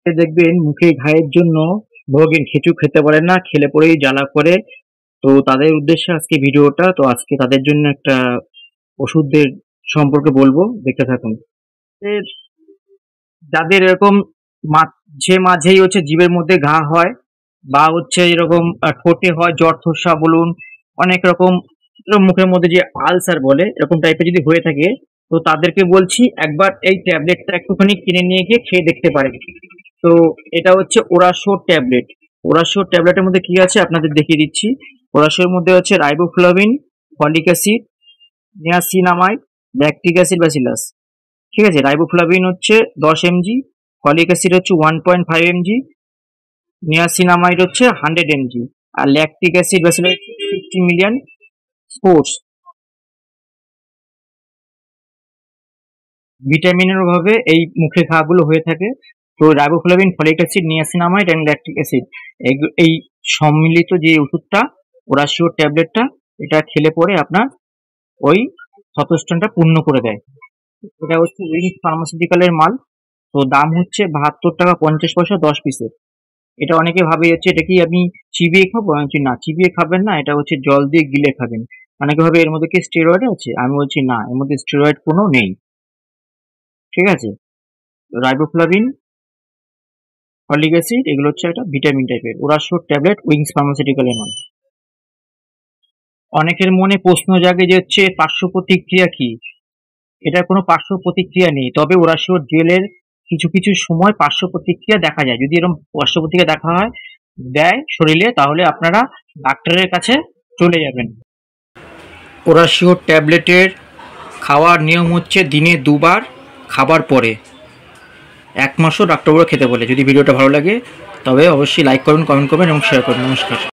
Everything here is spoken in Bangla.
দেখবেন মুখে ঘায়ের জন্য ভোগেন, খেঁচু খেতে পারেন না, খেলে পরেই জ্বালা করে। তো তাদের উদ্দেশ্যে আজকে ভিডিওটা। তো আজকে তাদের জন্য একটা ওষুধের সম্পর্কে বলবো, দেখতে থাকুন। এর যাদের এরকম মাঝে মাঝেই জিভের মধ্যে ঘা হয়, বা এরকম ঠোঁটে হয়, জ্বর থোসা বলুন, অনেক রকম এরকম মুখের মধ্যে যে আলসার বলে, এরকম টাইপের যদি হয়ে থাকে, তো তাদেরকে বলছি একবার এই ট্যাবলেটটা একটুখানি কিনে নিয়ে গিয়ে খেয়ে দেখতে পারেন। তো এটা ওরাশো ট্যাবলেট। ওরাশো ট্যাবলেটের মধ্যে কি আছে আপনাদের দেখিয়ে দিচ্ছি। ওরাশোর মধ্যে riboflavin, folic acid, niacinamide, lactic acid, bacillus. ঠিক আছে, riboflavin 10 mg, folic acid 1.5 mg, niacinamide 100 mg, আর lactic acid bacillus 50 million spores. ভিটামিনের অভাবে এই মুখে ঘাগুলো হয়ে থাকে। তো riboflavin, folic acid, niacinamide and lactic acid, এই সম্মিলিত যে ওষুধটা, ওরাশিও ট্যাবলেটটা, এটা খেলে পরে আপনার ওই ক্ষতস্থানটা পূর্ণ করে দেয়। এটা উইংস ফার্মাসিউটিক্যালের মাল। তো দাম 72 টাকা 50 পয়সা 10 পিসের। এটা অনেকে ভাবে এটা কি আমি চিবিয়ে খাবো? আমি বলছি না, চিবিয়ে খাবেন না, এটা জল দিয়ে গিলে খাবেন। অনেকে ভাবে এর মধ্যে কি স্টেরয়েড আছে, আমি বলছি না, এর মধ্যে স্টেরয়েড কোনো নেই। ঠিক আছে, রাইবোফ্লাভিন, ফলিক অ্যাসিড, এগুলো একটা ভিটামিন টাইপের। ওরাশো ট্যাবলেট, উইংস ফার্মাসিউটিক্যালের মাল। অনেকের মনে প্রশ্ন জাগে যে পার্শ্ব প্রতিক্রিয়া কি। এটার কোনো পার্শ্ব প্রতিক্রিয়া নেই, তবে ওরাশিও জেলের কিছু কিছু সময় পার্শ্ব প্রতিক্রিয়া দেখা যায়। যদি এরকম পার্শ্ব প্রতিক্রিয়া দেখা দেয় শরীরে, তাহলে আপনারা ডাক্তারের কাছে চলে যাবেন। ওরাশিও ট্যাবলেটের খাওয়ার নিয়ম দিনে 2 বার, খাবার পরে। 1 মাসও ডাক্তারবাবুরা খেতে বলে। যদি ভিডিওটা ভালো লাগে তবে অবশ্যই লাইক করুন, কমেন্ট করবেন এবং শেয়ার করুন। নমস্কার।